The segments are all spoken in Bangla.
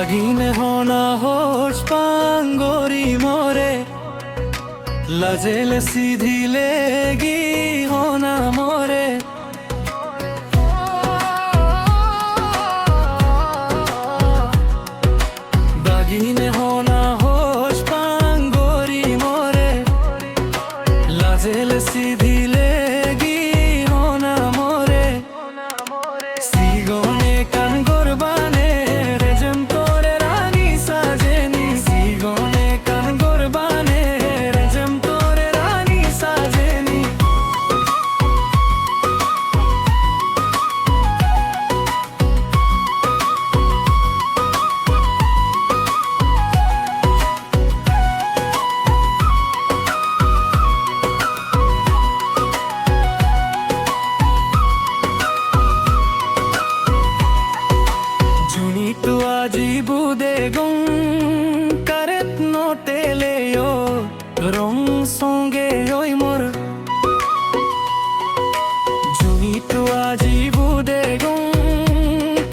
দাগিনে হোনা হোস পাঙ্গরি মোরে লাজেলে সিধিলে গি হোনা মোরে দাগিনে হোনা হোস পাঙ্গরি মোরে লাজেলে সিধিলে গি হোনা মোরে সিগনে কান গরবানে রেজম তোরে রানী সাজেনি সিগনে কান গরবানে রেজম তোরে রানী সাজেনি Junito ajibude gong karet no teleyo rong songe oi mor Junito ajibude gong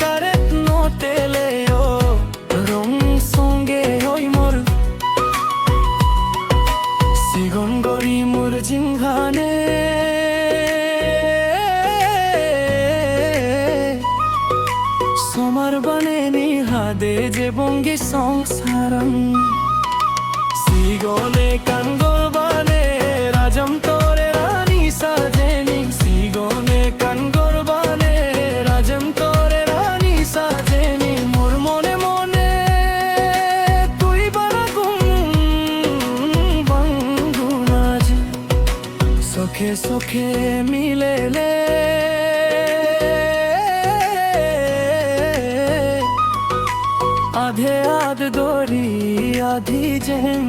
karet no teleyo rong songe oi mor Sigon gori mur jinghane সোমার বানে নিহাদে যে বঙ্গি সংসারম সিগনে কানগল বানে রাজম তোরে রানী সাজেনি সিগনে কানগল বানে রাজম তোরে রানী সাজেনি মোর মনে মনে তুই বারাগুম বঙ্গুনাজ সখে সখে মিলেলে आधे आध गोरी आधी जहन